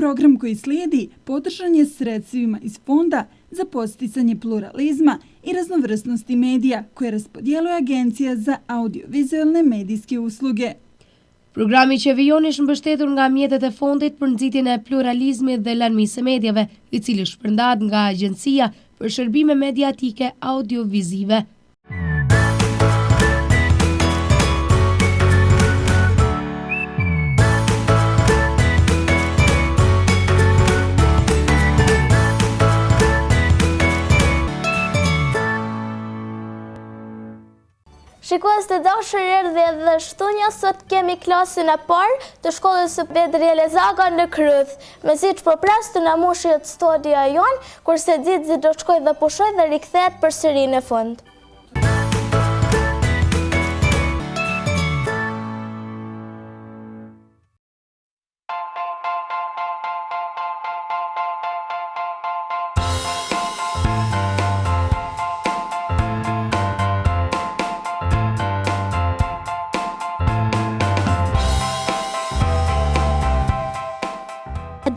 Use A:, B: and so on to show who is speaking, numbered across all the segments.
A: Program koji slijedi podržan je sredstvima iz Fonda za podsticanje pluralizma i raznovrsnosti medija koje raspodjeluje Agencija za audiovizualne medijske usluge.
B: Programi që vijon është mbështetur nga mjetet e fondit për nxitjen e pluralizmit dhe larmisë së medjave, i cili shpërndahet nga Agjencia për Shërbime Mediatike Audiovizive.
C: Shikues të dashur, erdhi edhe shtunja, sot kemi klasën e parë të shkollës së Bedri Elezaga në Kryth. Me siç po pres të na mushit studia jon, kurse Xizi do shkojë dhe pushoj dhe rikthehet përsëri në fund.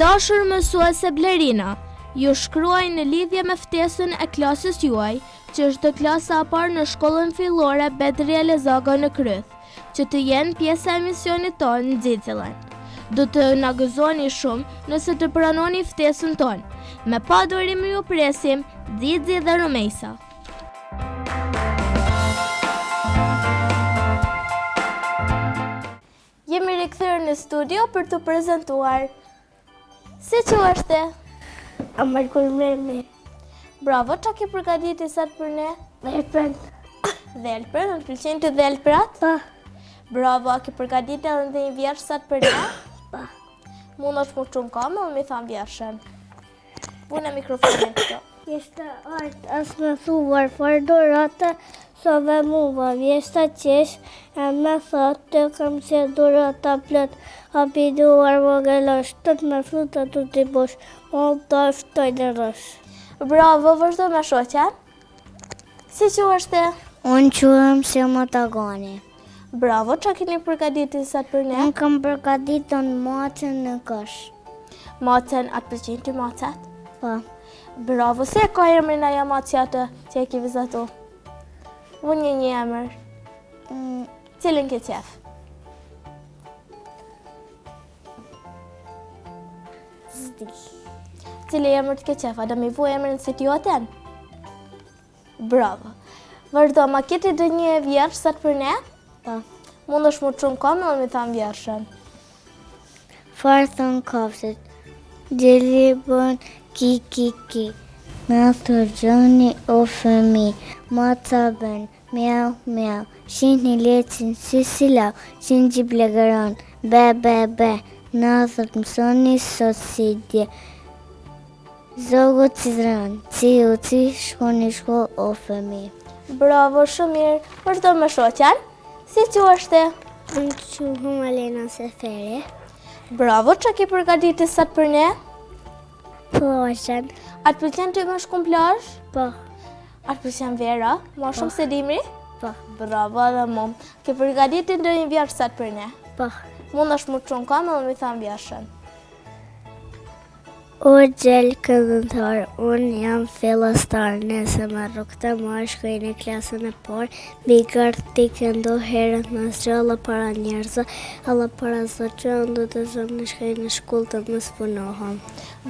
C: Dashur mësuese Blerina, ju shkruaj në lidhje me ftesën e klasës juaj, që është klasa e parë në shkollën fillore Bedri Elezaga në Kryth, që të jenë pjesë e emisionit tonë në Xiziland. Do të na gëzoni shumë nëse të pranoni ftesën tonë. Me padurim ju presim, Xizi dhe Rumejsa. Jemi rikthyer në studio për të prezantuar. Si që është?
D: Amarkur Memi.
C: Bravo, që ke përgatiti sot për ne?
D: Dhelpën.
C: Dhelpën, në të pëlqen të dhelpërat?
D: Pa.
C: Bravo, a ke përgatiti edhe në një vjersh sot për ne?
D: Pa.
C: Mund është më shumë kamë, më mi thamë vjershën. Pune mikrofonin këto.
D: Jeshtë artë, asë me thuvar fardorate, sove muva, vjeshtë qesh, e me thotë të kam që durata plët, hapiduar vogëlosh, tët me fruta të t'i bosh, mall të ftoj dhe rësh.
C: Bravo, vazhdo me shoqen. Si që është?
D: Unë quhem si më të gani.
C: Bravo, që keni përgatiti sot për ne?
D: Unë kam përgatitur macën në kësh.
C: Macën, atë pëlqen ty macet?
D: Pa.
C: Bravo, se ka emrin aja macjatë që e ki vizatu? Unë një emër. Cilën ke qef?
D: Zdi.
C: Cili emër të ke qef? A do mi vu emrin si t'ju aten? Bravo. Vërdo, ma kiti dë një vjersh sot për ne?
D: Pa.
C: Mund është më shumë kamë dhe mi thamë vjershën.
D: Farë thënë kafsit, gjeli bën ki ki ki. Në thërgjoni o fëmi, maca bën, miau miau. Shihni lecin si silau, qin gjiblegëron, be be be. Në thët mësoni sot si dje. Zogu cizran, ciu ci, shkoni shkoll o fëmi.
C: Bravo, shumë mirë. Vërdo me shoqen? Si që është?
D: Unë quhem Alena Seferi.
C: Bravo, që ki përgatiti sot për ne?
D: Plazhen.
C: Atë pëlqen të më shkum plazh?
D: Po.
C: Atë pëlqen vera? Ma shumë se dimri?
D: Po.
C: Bravo edhe mu. Ke përgatiti ndë një vjersh sot për ne?
D: Po.
C: Mund është më shumë kamë dhe mi thamë vjershën.
D: O gjellë këndëtar, unë jam fillastar, nëse më rukëta ma shkoj në klasën e parë, bigar t'i këndo herët në zgjalla para njerëzë, alla para zot që ndo të zëmë në shkoj në shkull të më spunohëm.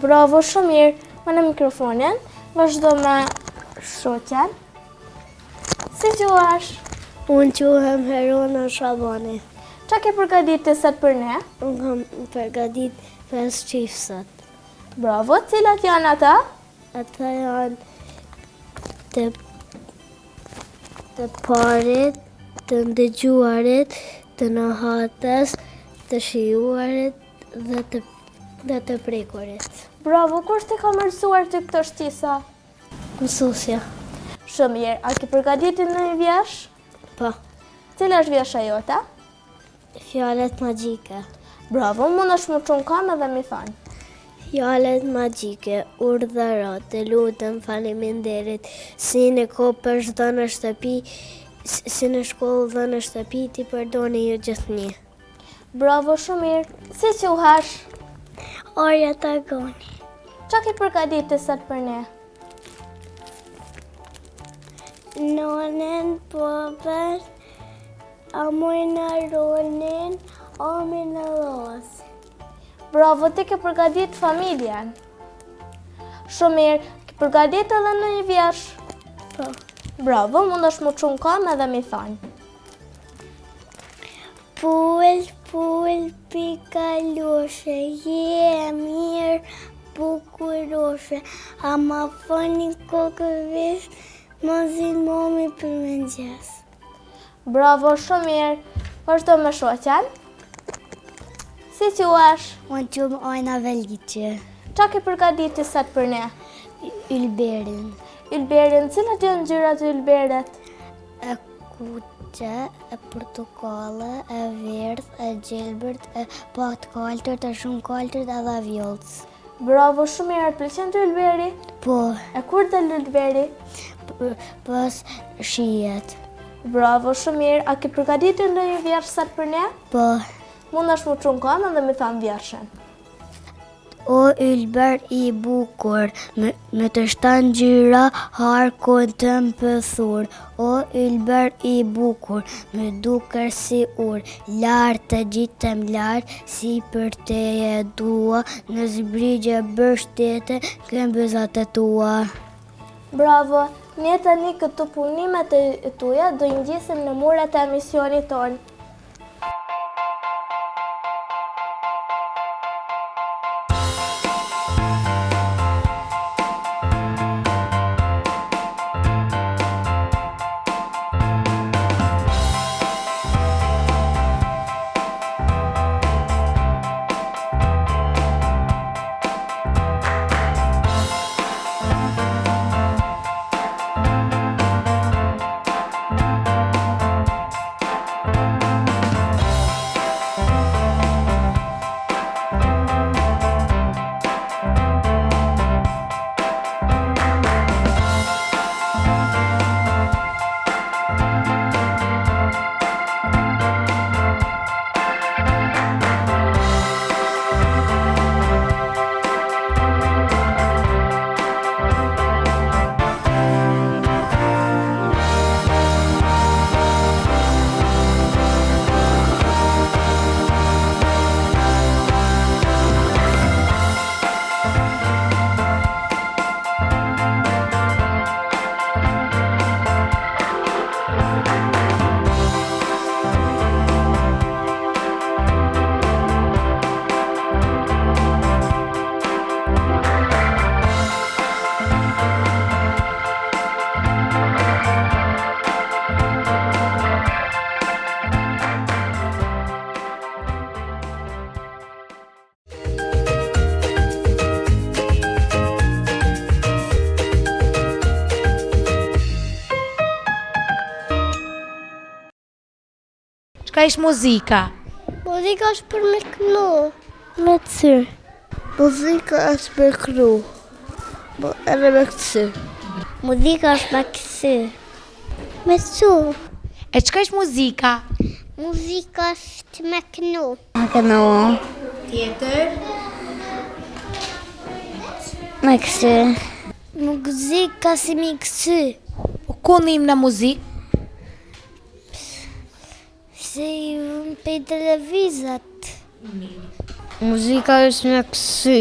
C: Bravo, shumë mirë. Më në mikrofonin, vazhdo me shoqen. Si quash?
D: Unë quhem Herona Shabani.
C: Qa ke përgatiti sot për ne?
D: Unë kam përgatit 5 qif sot.
C: Bravo, cilat janë ata?
D: Ata janë të parit, të ndëgjuarit, të nahatës, të shijuarit dhe të prekurit.
C: Bravo, kur s'ti ka mësuar të këto shtisa?
D: Mësusja.
C: Shumë mirë, a ke përgatitur në një vjersh?
D: Po.
C: Cila është vjersha jota?
D: Fjallet magjike.
C: Bravo, mund është më shumë kam edhe mi thanë.
D: Fjallet magjike, urdhërat, të lutem, faleminderit, si në kopër çdo në shtëpi, si në shkollë dhe në shtëpi, ti përdoni ju gjithnjë.
C: Bravo, shumë mirë. Si quhesh?
D: Arja Tagoni.
C: Qa ki përgatitur sot për ne?
D: Nonen, babën, amojnë Aronin, amin Allas.
C: Bravo, ti ke përgatitur familjen. Shumë mirë, ke përgatitur edhe në një vjersh?
D: Po.
C: Bravo, mund është më qunë kam edhe mi thonë.
D: Pull, pikaloshe, je mirë, bukuroshe, a ma fani kokëvish, ma zinë mami për mëngjes.
C: Bravo, shumë mirë. Vazhdo me shoqen. Si quhesh?
D: Unë qumë Ajna Veliqe,
C: Qa ke përgatitur sot për ne?
D: Ylberin,
C: Ylberin, cilat janë ngjyrat e ylberit?
D: e kuqe, e portokale, e verdh, e gjelbërt, e pak kaltërt, e shumë kaltërt edhe vjollës.
C: Bravo, shumë mirë. Të pëlqen të ylberi?
D: Po,
C: E kur del ylberi?
D: pas shijet.
C: Bravo, shumë mirë. A ke përgatitur ndonjë vjersh sot për ne?
D: Po,
C: Mund është më qunë kam edhe mi thonë vjershen.
D: o ylber i bukur, me të shtanë ngjyra, harkon të mpëthur. O ylber i bukur, me duker si ur, lartë të gjitëm lartë, si për te e dua, në zbrigje bështete, këmbëzat e tua.
C: Bravo, ne tani këtu punimet e tuja do i ngjisim në muret e emisionit tonë.
B: Çka ish muzika?
D: Muzika është për me kënu, me të. Muzika është për kru, edhe me kësë. Muzika është me kësë, me su.
B: E çka ish muzika?
D: Muzika është me kënu. Me kënu.
B: Tjetër?
D: Me kësë. Muzika si me kësë.
B: Po ku njim në muzikë?
D: Se pe televizat. Muzika është me kësë.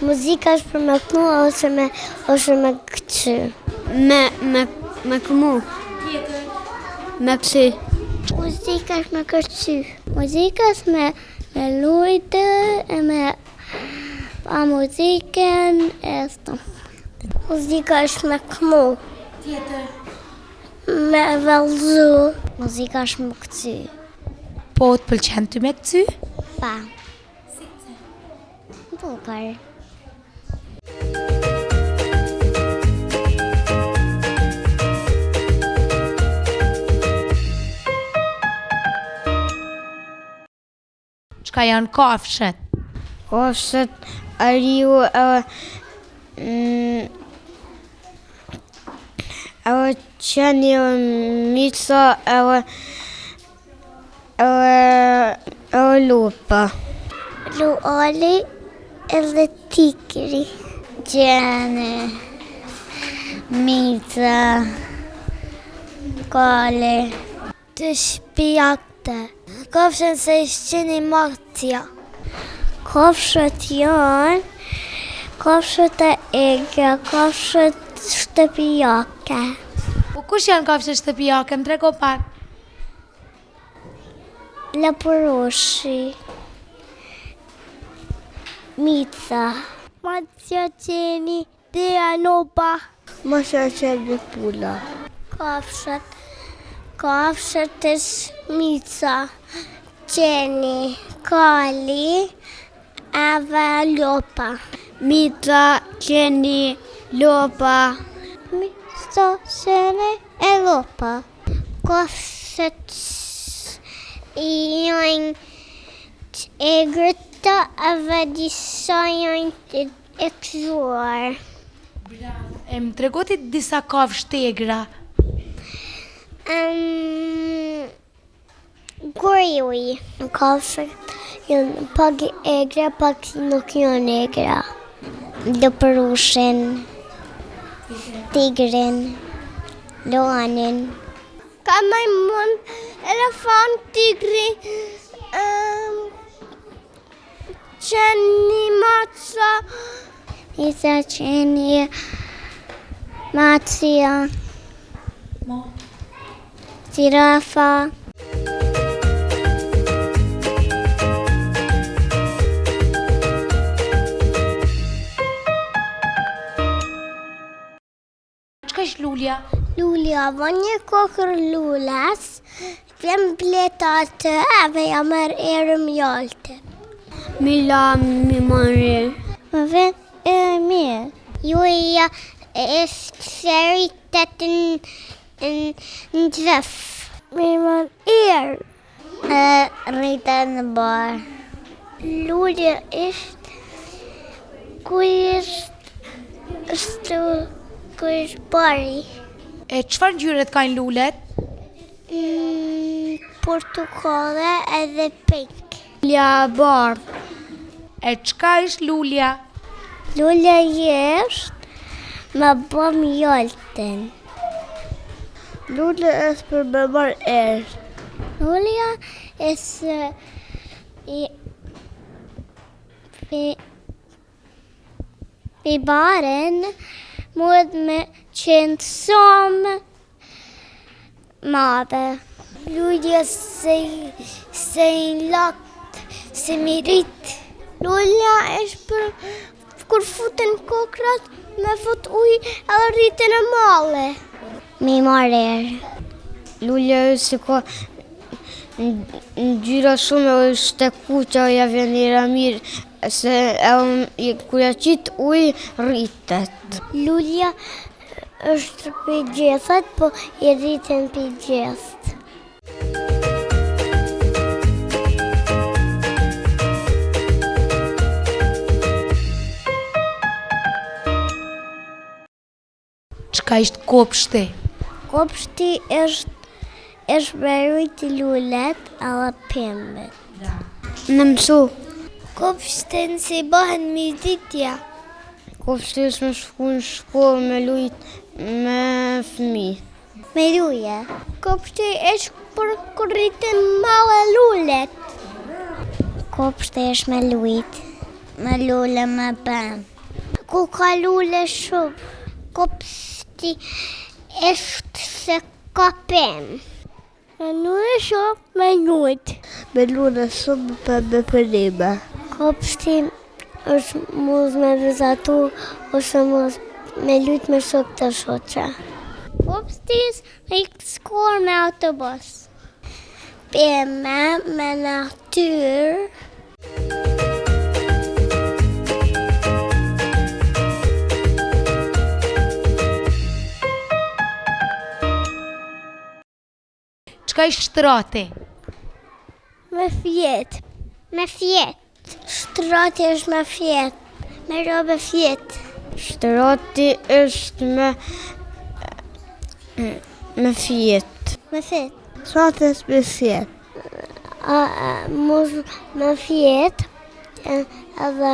D: Muzika është për me kënu ose me këqë. Me këmu.
B: Tjetër?
D: Me kësë. Muzika është me këqë. Muzika është me lujtë e me pa muzikën e sto. Muzika është me këmu.
B: Tjetër?
D: Me vallëzu. Muzika është me këqë.
B: Po të pëlqen ty me këty?
D: Pa. Bukur.
B: Çka janë kafshët?
D: Kafshët, ariu, edhe qeni, mica, edhe lupa. Luali edhe tigri. Gjene, mica, kale, të shpijakte. Kafshën se ishqeni matja. Kafshët janë, kafshët e egra, kafshët shtëpijake.
B: Po kush janë kafshët shtëpijake? Më trego pak.
D: Lapuroshi, mica, macja qeni, dea nopa. Masha qeni pula. Kafshët e mica, qeni, kali, ave lopa. Mica, qeni, lopa. Mica, qeni, e lopa. Kafshët janë të egrëta, ave disa janë të ekzuar.
B: Më tregoti disa kafshë tegra.
D: Goriui. Kafshët janë pak egra, pak nuk janë egra. Lëpërushin, tigrin, loanin. Ka majmun, elefant, tigri, qeni, maca. Mica, qeni, macja, zirafa.
B: Çka është lulja?
D: Lulja, va një kokër lulas, vjen bleta atë, ave ja merr erën mjalte. Mila mi marrë. Më ven e mirë. Juja është seritet në gjef. Mi marrë erë. Rrita në barë. Lulja është është bari.
B: E çfarë ngjyre kanë lulet?
D: Portokale edhe pink. Lulja bardh.
B: E çka është lulja?
D: Lulja është me bë mjalten. Lulja është për me marrë erë. Lulja është i baren mund me qenë shumë madhe. Lulja se i latë, se mirit. Lulja është për kur futen kokrat, me fut ujë edhe rriten e male. Mi marrë erë. Lulja është si ka ngjyra shumë, është e kuqa, ja vjen era mirë, se kur ja qit ujë rritet. Lulja është për gjethat, po i rriten për gjethat.
B: Çka është kopshti?
D: Kopshti është berujt i lulet edhe pembet. Në mësu. Kopshtin si bëhen miditja. Kopshti është me shku në shkollë me lujt me fëmi. Me luje. Kopshti është për kur rriten male lulet. Kopshti është me lujt. Me lule me pem. Ku ka lule shumë. Kopshti është se ka pem. Nuk e shumë me lujt. Me lule shumë për me përrime. Kopshti është muz me vizatu, ose muz me lujt me shok të shoqa. Kopshti me shkuar me autobus. Peme me natyrë.
B: Çka është shtrati?
D: Me fjet. Me fjet. Shtrati është me fjet. Me robe fjet. Shtrati është me fjet. Me fjet. Shtrati është me fjet. Muz me fjet edhe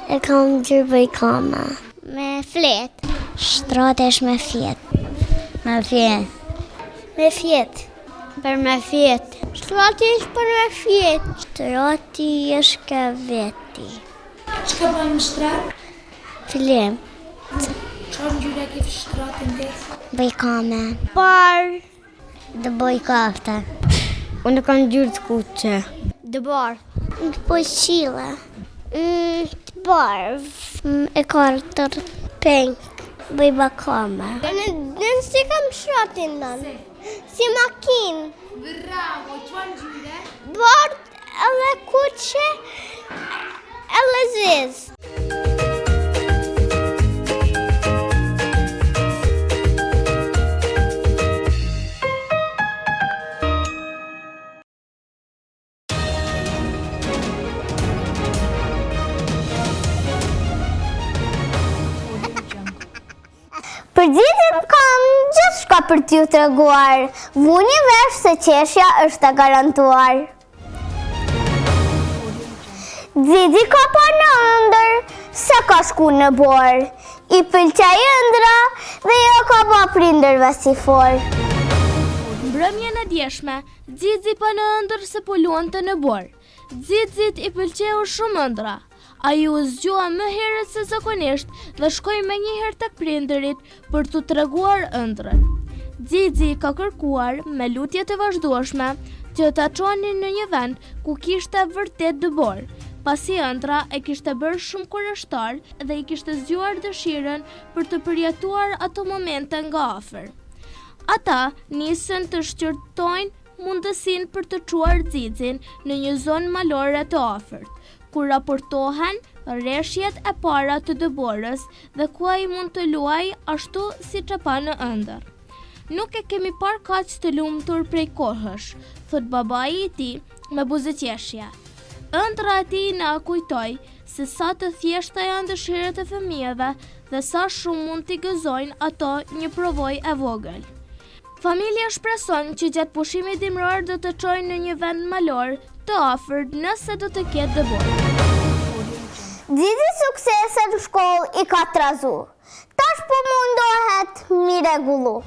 D: E kam gjyrbëj kama. Me flet. Shtratesh me fjet. Me fjet. Me fjet. Për me fjet. Shtratesh për me fjet. Shtrati është ka veti.
B: Çka bën në shtrat?
D: Filim.
B: Çfarë ngjyre ke shtratin dhe?
D: Bëj kame. Par. Dë bëj kafta. Unë kam gjyrë të kuqe. Dë bar. Dë bëj qile. Të barv. E kartër. Pink. Bëj bakame. Në si kam shratin nënë. Si makinë.
B: Bravo, çfarë ngjyre?
D: Bardh edhe kuqe edhe zezë. Për ditën kam gjithçka për t'ju treguar. Vuni vesh se qeshja është e garantuar. Didi ka pa në ëndër, se ka shku në borë. I pëlqej ëndra dhe jo ka pa prindërve si forë.
C: Mbrëmjen e djeshme, Xizi pa në ëndër se po luante në borë. Xizit i pëlqeu shumë ëndra. Ai u zgjua më herët se zakonisht dhe shkoi menjëherë tek prindërit për t'u treguar ëndrën. Xizi ka kërkuar me lutje të vazhdueshme që ta çonin në një vend ku kishte vërtet dëbor, pasi ëndra e kishte bërë shumë kurreshtar dhe i kishte zgjuar dëshirën për të përjetuar ato momente nga afër. Ata nisën të shqyrtojnë mundësinë për të çuar Xizin në një zonë malore të afërt, ku raportohen rreshjet e para të dëborës dhe ku ai mund të luajë ashtu siç e pa në ëndër. Nuk e kemi parë kaq të lumtur prej kohësh, thot babai i tij me buzëqeshje. Ëndra e tij na kujtoi se sa të thjeshta janë dëshirat e fëmijëve dhe sa shumë mund t'i gëzojnë ato një provojë e vogël. Familja shpreson që gjatë pushimit dimror do të çojnë në një vend malor të afërt nëse do të ketë dëbor.
D: Xizi suksese në shkollë i ka trazu. Tash po mundohet mi rregullu.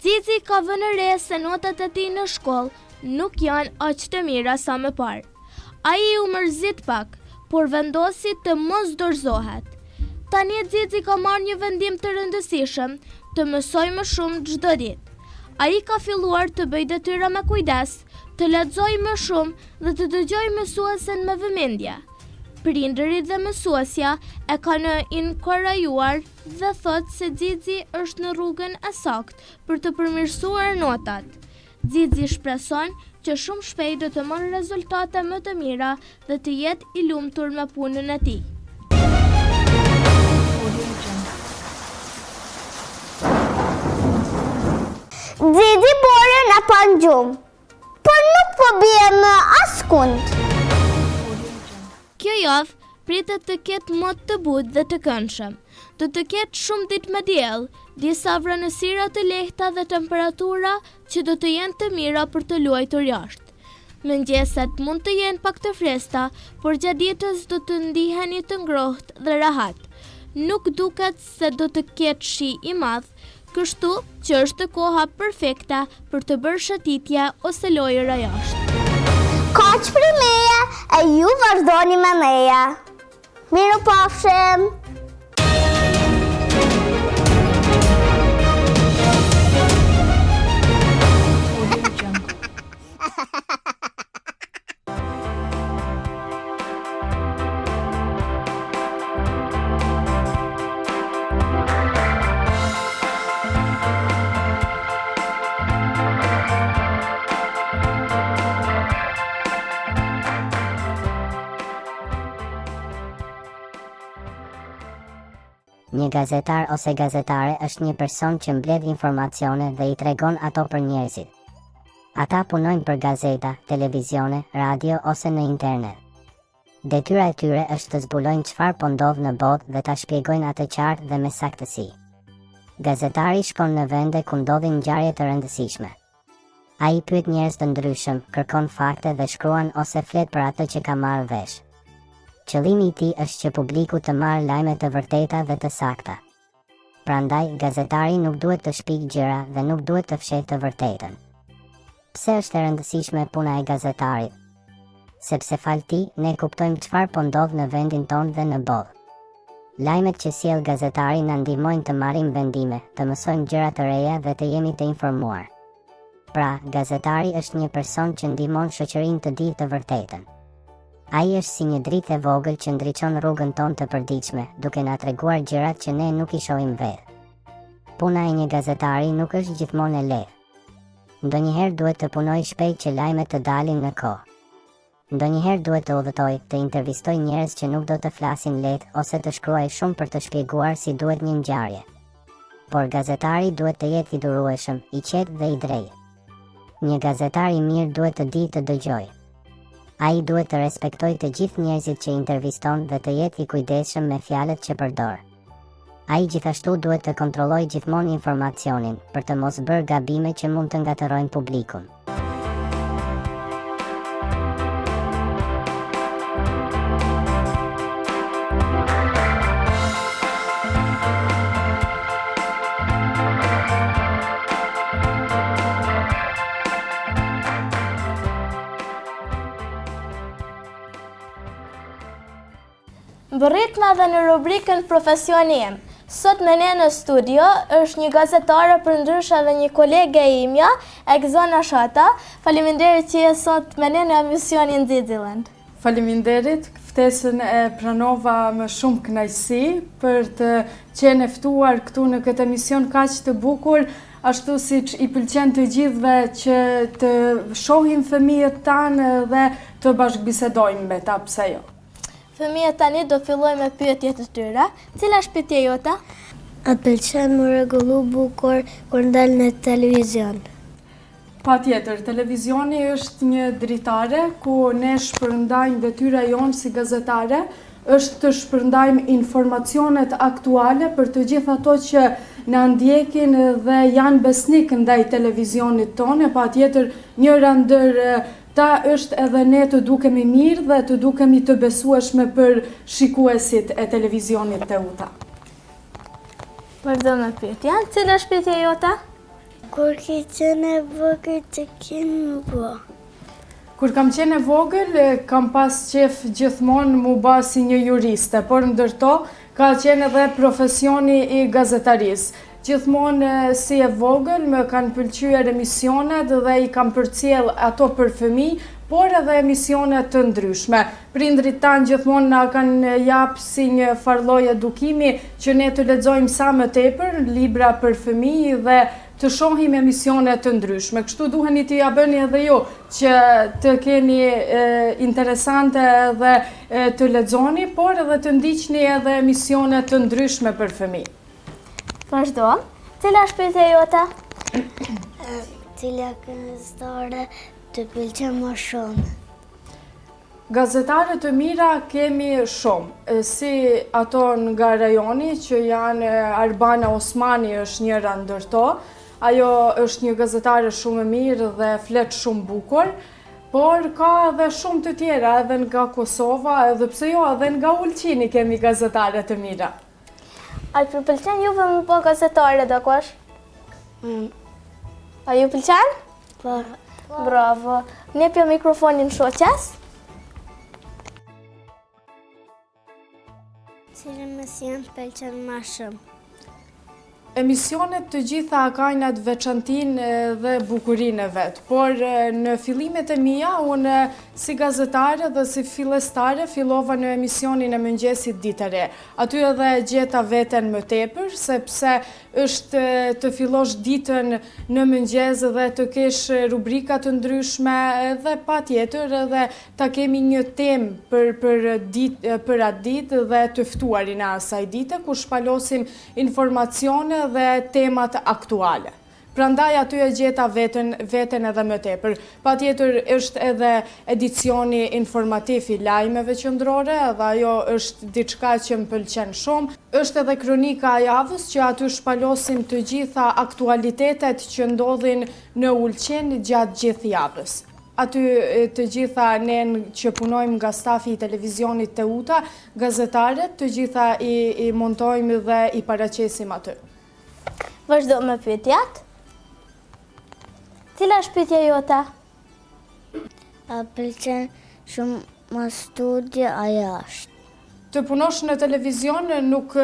C: Xizi ka vënë re se notat e tij në shkollë nuk janë aq të mira sa më parë. Ai u mërzit pak, por vendosi të mos dorëzohet. Tani Xizi ka marrë një vendim të rëndësishëm, të mësoj më shumë çdo ditë. Ai ka filluar të bëjë detyra me kujdes, të lexojë më shumë dhe të dëgjojë mësuesen me vëmendje. Prindërit dhe mësuesja e kanë inkurajuar dhe thotë se Xizi është në rrugën e saktë për të përmirësuar notat. Xizi shpreson që shumë shpejt do të marrë rezultate më të mira dhe të jetë i lumtur me punën e tij.
D: Xizi borën e pa në gjumë, por nuk po bie më askund.
C: Kjo javë pritet të ketë mot të butë dhe të këndshëm. Do të ketë shumë ditë me diell, disa vranësira të lehta dhe temperatura që do të jenë të mira për të luajtur jashtë. Mëngjeset mund të jenë pak të freskëta, por gjatë ditës do të ndiheni të ngrohtë dhe rehat. Nuk duket se do të ketë shi i madh, kështu që është koha perfekte për të bërë shëtitje ose lojëra jashtë.
D: Kaq për meja e ju vazhdoni me meja. Miru pafshim!
E: Një gazetar ose gazetare është një person që mbledh informacione dhe i tregon ato për njerëzit. Ata punojnë për gazeta, televizione, radio ose në internet. Detyra e tyre është të zbulojnë çfarë po ndodh në botë dhe ta shpjegojnë atë qartë dhe me saktësi. Gazetari shkon në vende ku ndodhin ngjarje të rëndësishme. Ai pyet njerëz të ndryshëm, kërkon fakte dhe shkruan ose flet për atë që ka marrë vesh. Qëllimi i tij është që publiku të marrë lajme të vërteta dhe të sakta. Prandaj, gazetari nuk duhet të shpik gjëra dhe nuk duhet të fshehë të vërtetën. Pse është e rëndësishme puna e gazetarit? Sepse fal tij ne kuptojmë çfarë po ndodh në vendin tonë dhe në botë. Lajmet që sjell gazetari na ndihmojnë të marrim vendime, të mësojmë gjëra të reja dhe të jemi të informuar. Pra, gazetari është një person që ndihmon shoqërinë të ditë të vërtetën. Ai është si një dritë e vogël që ndriçon rrugën tonë të përditshme, duke na treguar gjërat që ne nuk i shohim vetë. Puna e një gazetari nuk është gjithmonë e lehtë. Ndonjëherë duhet të punojë shpejt që lajmet të dalin në kohë. Ndonjëherë duhet të udhëtojë, të intervistojë njerëz që nuk do të flasin lehtë ose të shkruajë shumë për të shpjeguar si duhet një ngjarje. Por gazetari duhet të jetë i durueshëm, i qetë dhe i drejtë. Një gazetar i mirë duhet të di të dëgjojë. Ai duhet të respektojë të gjithë njerëzit që interviston dhe të jetë i kujdesshëm me fjalët që përdor. Ai gjithashtu duhet të kontrollojë gjithmonë informacionin për të mos bërë gabime që mund të ngatërrojnë publikun.
C: Mbërritna dhe në rubrikën Profesioni im. Sot me ne në studio është një gazetare përndryshe dhe një kolege e imja, Egzona Shata. Faleminderit që je sot me ne në emisionin Ziziland.
F: Faleminderit, ftesën e pranova me shumë kënaqësi për të qenë e ftuar këtu në këtë emision kaq të bukur, ashtu siç i pëlqen të gjithëve që të shohim fëmijët tanë dhe të bashkëbisedojmë me ta, pse jo.
C: Fëmijët tani do filloj me pyetjet e tyre. Cila është pyetja jota?
D: A pëlqen më rregullu bukur kur ndal në televizion?
F: Patjetër, televizioni është një dritare ku ne shpërndajmë detyra jonë si gazetare, është të shpërndajmë informacionet aktuale për të gjithë ato që na ndjekin dhe janë besnik ndaj televizionit tonë. Patjetër, njëra ndër ta është edhe ne të dukemi mirë dhe të dukemi të besueshme për shikuesit e televizionit të uta.
C: Vazhdo me pyetja. Cila është pyetja jota?
D: Kur ke qenë e vogël që kenë më bë?
F: Kur kam qenë e vogël, kam pas qef gjithmonë mu ba si një juriste, por ndërto ka qenë edhe profesioni i gazetarisë. Gjithmonë si e vogël më kanë pëlqyer emisionet dhe i kam përcjell ato për fëmijë, por edhe emisionet të ndryshme. Prindrit tanë gjithmonë na kanë jap si një farlloj edukimi që ne të lexojmë sa më tepër libra për fëmijë dhe të shohim emisione të ndryshme. Kështu duheni t'i ja bëni edhe ju që të keni interesante dhe të lexoni, por edhe të ndiqni edhe emisione të ndryshme për fëmijë.
C: Vazhdo. Cila është pyetja jota?
D: Cila gazetare të pëlqen më shumë?
F: Gazetare të mira kemi shumë, si ato nga rajoni që janë Arbana Osmani është njëra ndër to. Ajo është një gazetare shumë e mirë dhe flet shumë bukur, por ka edhe shumë të tjera edhe nga Kosova, edhe pse jo, edhe nga Ulqini kemi gazetare të mira.
C: A ju pëlqen juve më po gazetare do kosh? A ju pëlqen?
D: Po.
C: Bravo. Njepja mikrofonin shoqes.
D: Cila emision pëlqen më shumë?
F: Emisionet të gjitha kanë atë veçantinë dhe bukurinë e vet, por në fillimet e mia unë si gazetare dhe si fillestare fillova në emisionin e mëngjesit Ditë e Re. Aty edhe gjeta veten më tepër, sepse është të fillosh ditën në mëngjes dhe të kesh rubrika të ndryshme dhe patjetër edhe ta kemi një temë për atë ditë dhe të ftuarin e asaj dite ku shpalosim informacione dhe temat aktuale. Prandaj aty e gjeta veten edhe më tepër. Patjetër është edhe edicioni informativ i lajmeve qendrore, dhe ajo është diçka që më pëlqen shumë. Është edhe kronika e javës që aty shpalosim të gjitha aktualitetet që ndodhin në Ulqin gjatë gjithë javës. Aty të gjitha ne që punojmë nga stafi i televizionit Teuta, gazetarët, të gjitha i montojmë dhe i paraqesim aty.
C: Vazhdo me pyetjat. Cila është pyetja jote?
D: A pëlqen shumë më studio a jashtë?
F: Të punosh në televizion nuk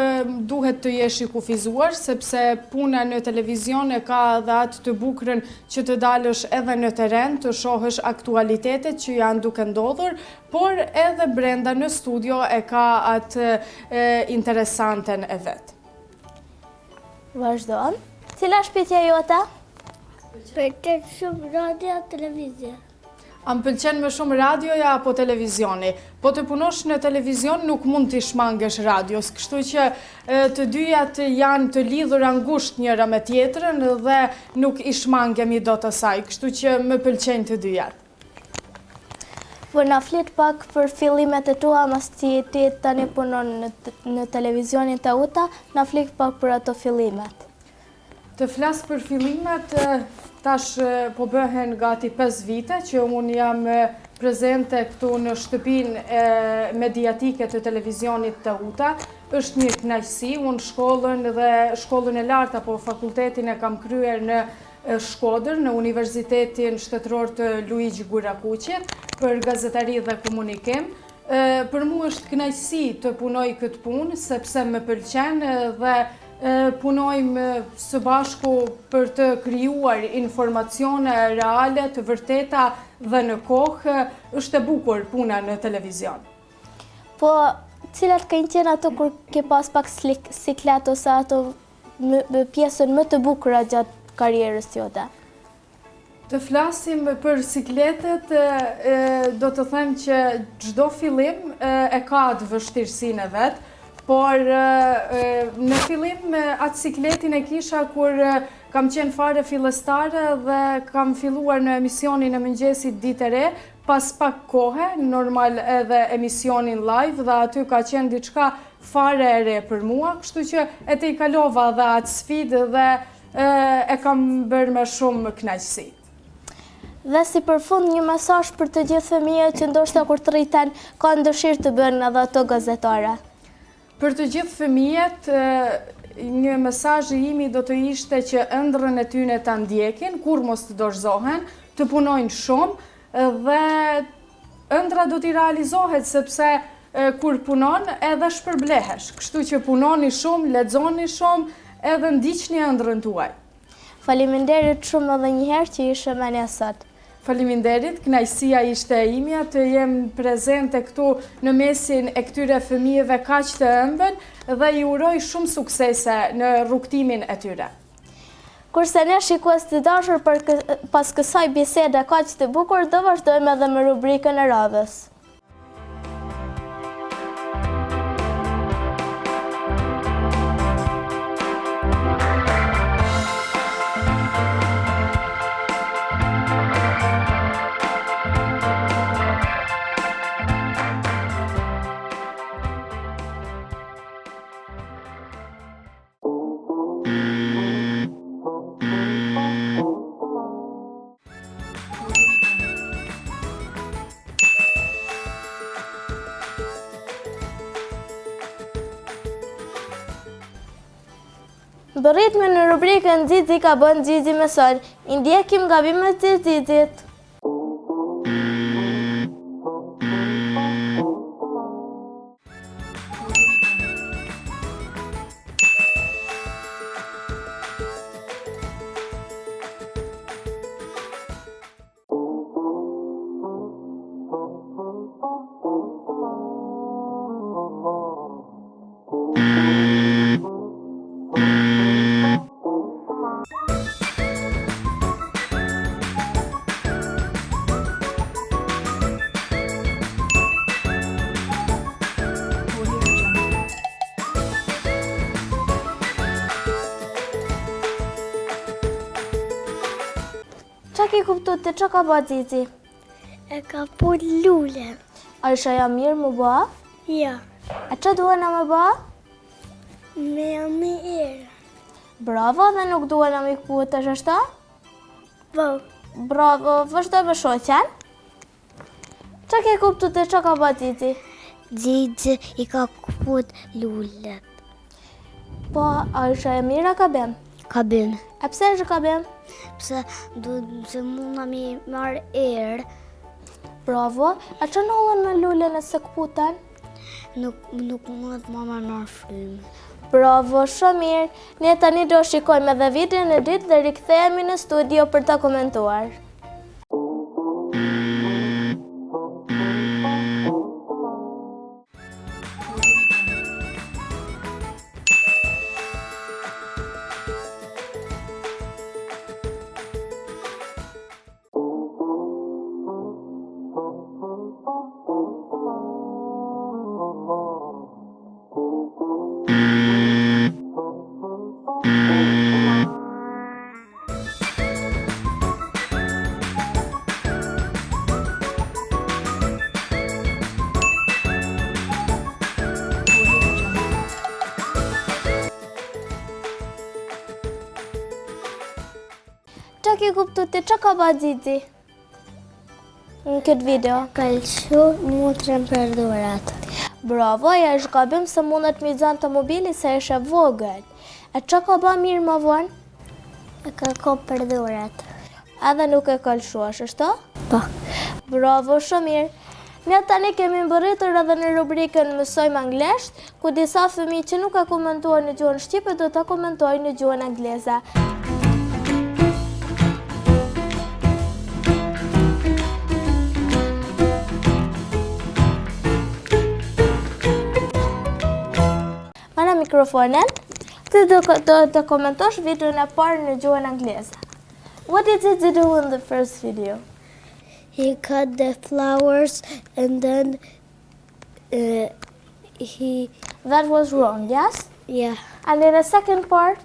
F: duhet të jesh i kufizuar, sepse puna në televizion e ka edhe atë të bukurën që të dalësh edhe në teren, të shohësh aktualitetet që janë duke ndodhur, por edhe brenda në studio e ka atë interesanten e vetë.
C: Vazhdo. Cila është pyetja jote?
D: Pëlqen shumë radio a televizion?
F: A më pëlqen më shumë radioja apo televizioni? Po të punosh në televizion nuk mund t'i shmangesh radios, kështu që të dyjat janë të lidhur angusht njëra me tjetrën dhe nuk i shmangemi dot asaj, kështu që më pëlqen të dyjat.
C: Po na flet pak për fillimet e tua, mas ti tani punon në televizionin Teuta, na flet pak për ato fillimet.
F: Të flas për fillimet, tash po bëhen gati 5 vite që unë jam prezente këtu në shtëpinë mediatike të televizionit Teuta. Është një kënaqësi, unë shkollën e lartë apo fakultetin e kam kryer në Shkodër, në Universitetin Shtetëror të Luigi Gurakuqit, për gazetari dhe komunikim. Për mua është kënaqësi të punoj këtë punë, sepse më pëlqen dhe punojmë së bashku për të krijuar informacione reale, të vërteta dhe në kohë. Është e bukur puna në televizion.
C: Po, cilat kanë qenë ato kur ke pas pak siklet ose ato pjesën më të bukura gjatë karrierës jote?
F: Të flasim për sikletet, do të them që çdo fillim e ka të vështirësinë e vet. Por në fillim atë sikletin e kisha kur kam qenë fare fillestare dhe kam filluar në emisionin e mëngjesit Ditë e Re, pas pak kohe, normal edhe emisionin live, dhe aty ka qenë diçka fare e re për mua, kështu që e të i kalova dhe atë sfidë dhe e kam bërë me shumë kënaqësi.
C: Dhe si përfund një mesazh për të gjithë fëmijët që ndoshta kur të rriten kanë dëshirë të bëhen edhe ato gazetare.
F: Për të gjithë fëmijët, një mesazh i imi do të ishte që ëndrrën e tyre ta ndjekin, kur mos të dorëzohen, të punojnë shumë dhe ëndra do t'i realizohet sepse kur punon edhe shpërblehesh. Kështu që punoni shumë, lexoni shumë, edhe ndiqni ëndrrën tuaj.
C: Faleminderit shumë edhe një herë që ishe me ne sot.
F: Faleminderit, kënaqësia ishte e imja të jem prezente këtu në mesin e këtyre fëmijëve kaq të ëmbël dhe ju uroj shumë suksese në rrugtimin e tyre.
C: Kurse ne shikues të dashur pas kësaj bisede kaq të bukur, do vazhdojmë edhe me rubrikën e radhës. Bëritme në rubrikën Xizi ka bën Xizi më sot. I ndjekim gabimet e Xizit. ki kuptu ti që ka ba Zizi?
D: E ka pu lule.
C: A isha ja mirë më ba?
D: Ja.
C: A që duhen me ba?
D: Me ami erë.
C: Bravo, dhe nuk duhen me këpu të shështa?
D: Po.
C: Bravo, vazhdo me shoqen? Që ki kuptu ti që ka ba Zizi?
D: Zizi I ka kuput lulet.
C: Po, a isha e mirë a ka bim?
D: Ka bim.
C: E pse është ka bim?
D: Pse se muna mi marrë erë.
C: Bravo, a që nëllën me lule nëse këputen?
D: Nuk mundet mama marrë frymë.
C: Bravo, shumë mirë. Ne tani do shikojmë edhe videon e dytë dhe rikthehemi në studio për ta komentuar. Qa ki kuptu ti që ka ba Zizi në këtë video?
D: Ka lëshu mutrën për dhurat.
C: Bravo, ja është gabim se mundet mi zanë të mobili se është e vogël. E që ka ba mirë më vonë?
D: E ka ko për dhurat.
C: Edhe nuk e ka lëshu, është?
D: Po.
C: Bravo, shumë mirë. Ne tani kemi mbërritur edhe në rubrikën Mësojmë Anglesht, ku disa fëmijë që nuk e komentuar në gjuhën shqipe do ta komentojnë në gjuhën angleze. Marra mikrofonin, ti do të komentosh videon e parë në gjuhën angleze. What did he do in the first video?
D: He cut the flowers and then he...
C: That was wrong, yes?
D: Yeah.
C: And in the second part,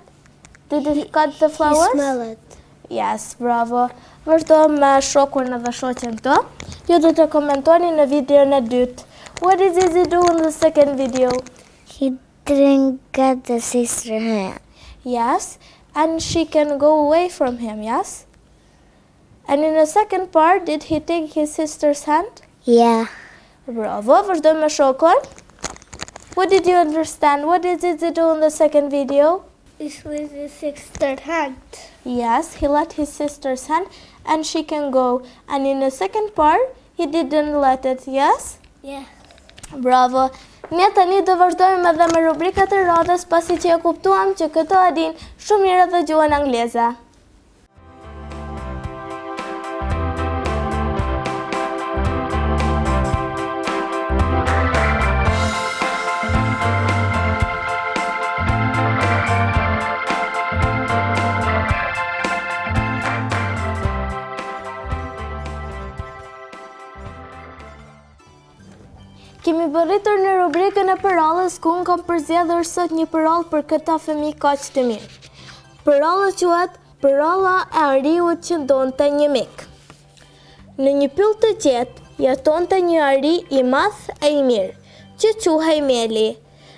C: did he cut the flowers?
D: He smell it.
C: Yes, bravo. Vazhdo me shokun edhe shoqen këto. Ju do të komentoni në videon e dytë. What did he do in the second video?
D: He didn't get the sister's hand.
C: Yes, and she can go away from him, yes? And in the second part, did he take his sister's hand?
D: Yeah.
C: Bravo, vazhdo me shokun. What did you understand? What did he do in the second video?
D: It's with his sister's hand.
C: Yes, he let his sister's hand and she can go. And in the second part, he didn't let it, yes?
D: Yeah.
C: Bravo. Ne tani do vazhdojmë edhe me rubrikat e radhës pasi që e kuptuam që këto e din shumë mirë edhe gjuhën angleze. Kemi bërritur në rubrikën e përrallës ku unë kam përzgjedhur sot një përrallë për këta fëmijë kaq të mirë. Përralla quhet Përralla e ariut që ndonte një mik. Në një pyll të qetë jetonte një ari i madh e i mirë, që quhej Meli.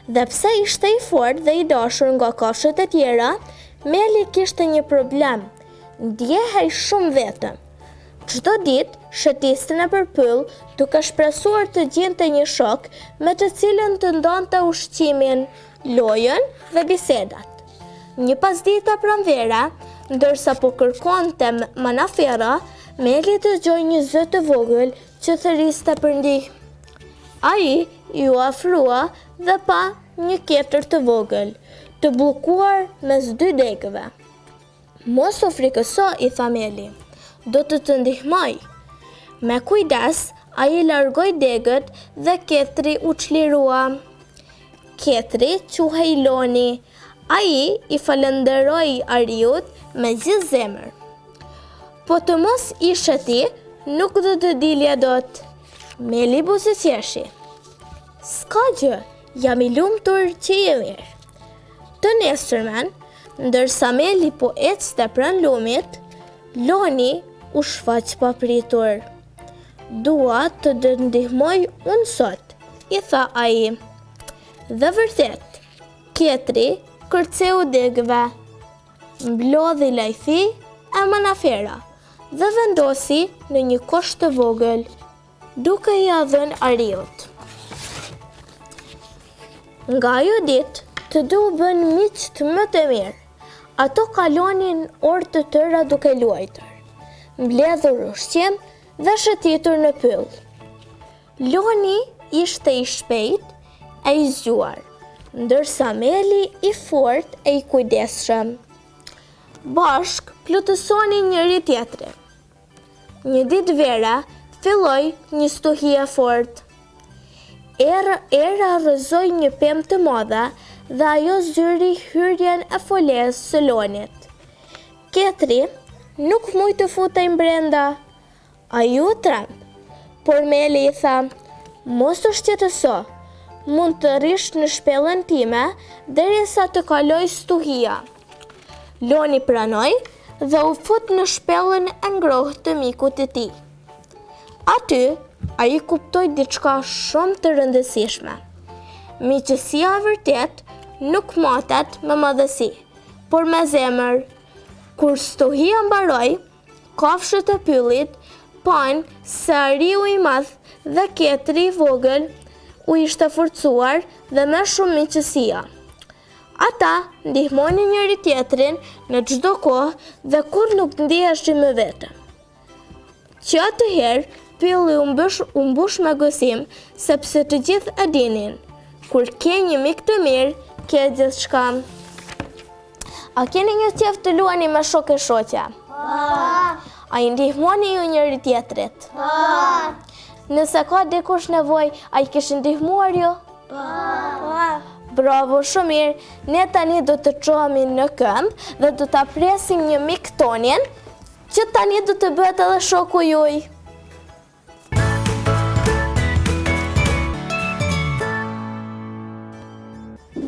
C: Dhe pse ishte i fortë dhe i dashur nga kafshët e tjera, Meli kishte një problem. Ndjehej shumë vetëm. Çdo ditë shëtiste nëpër pyll, duke shpresuar të gjente një shok me të cilën të ndonte ushqimin, lojën dhe bisedat. Një pasdite pranvera, ndërsa po kërkonte manafera, Meli dëgjoi një zë të vogël që thëriste për ndihmë. Ai ju afrua dhe pa një kjetër të vogël, të bllokuar mes dy degëve. Mos u frikëso, i tha Meli. Do të ndihmoj. Me kujdes, ai largoi degët dhe ketri u çlirua. Ketri quhej Loni. Ai i falenderoi ariut me gjithë zemër. Po të mos ishe ti, nuk do të dilja dot. Meli buzëqeshi. S'ka gjë, jam i lumtur që je mirë. Të nesërmen, ndërsa Meli po ecte pranë lumit, Loni u shfaq papritur. Dua të të ndihmoj unë sot, i tha ai. Dhe vërtet, Ketri kërceu degëve, mblodhi lajthi e manafera dhe vendosi në një kosh të vogël, duke i dhënë Ariut. Nga ajo ditë të dy u bën miq më të mirë. Ato kalonin orë të tëra duke luajtur, mbledhur ushqim dhe shëtitur në pyll. Loni ishte i shpejt e i zgjuar, ndërsa Meli i fort e i kujdesshëm. Bashk plotësoni njëri tjetrin. Një ditë vera filloi një stuhi e fortë. Era rrëzoi një pemë të madhe dhe ajo zyri hyrjen e foles së Lonit. Ketri nuk mujt të futej brenda. Ai u tremb, por Meli i tha, mos u shqetëso, mund të rish në shpellën time derisa të kaloj stuhia. Loni pranoi dhe u fut në shpellën e ngrohtë të mikut të tij. Aty, ai kuptoi diçka shumë të rëndësishme. Miqësia e vërtet nuk matet me madhësi, por me zemër. Kur stuhia mbaroi, kafshët e pyllit panë se Ariu i madh dhe Ketri i vogël u ishte forcuar dhe me shumë miqësia. Ata ndihmonin njëri tjetrin në çdo kohë dhe kur nuk ndiheshin më vetëm. Që atëherë pylli u mbush me gëzim, sepse të gjithë e dinin, kur ke një mik të mirë, ke gjithçka. A keni një qejf të luani me shokë e shoqja? A i ndihmoni ju njëri tjetrit? Nëse ka dikush nevojë, a i kishë ndihmuar ju? Bravo, shumë mirë. Ne tani do të çohemi në këmbë dhe do ta presim një mik tonin, që tani do të bëhet edhe shoku juaj.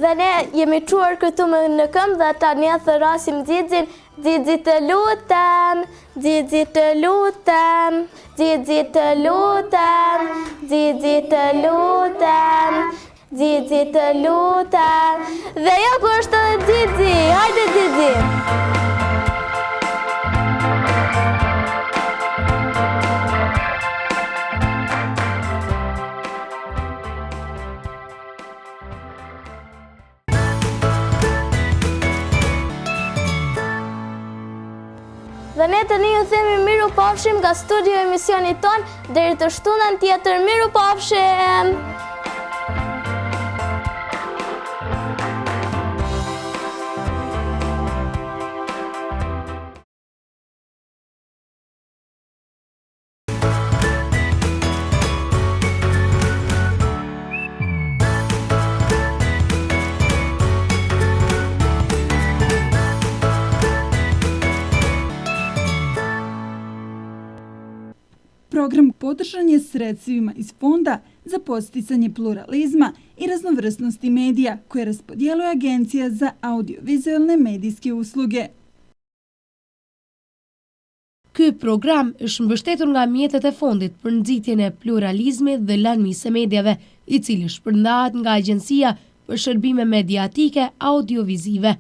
C: Dhe ne jemi çuar këtu në këmbë dhe tani thërasim Xixin. Xixi të lutem, Xixi të lutem, Xixi të lutem, Xixi të lutem, Xixi të lutem. Dhe jo ku është edhe Xixi, hajde Xixi. Dhe ne tani ju themi miru pafshim nga studio emisionit ton, deri të shtunën tjetër, miru pafshim!
A: Program podržan je sredstvima iz Fonda za podsticanje pluralizma i raznovrsnosti medija koje raspodjeljuje Agencija za audiovizualne medijske usluge.
B: Ky program është mbështetur nga mjetet e Fondit për nxitjen e pluralizmit dhe lëndëmisë së medjave, i cili shpërndahet nga Agjencia për Shërbime Mediatike Audiovizive.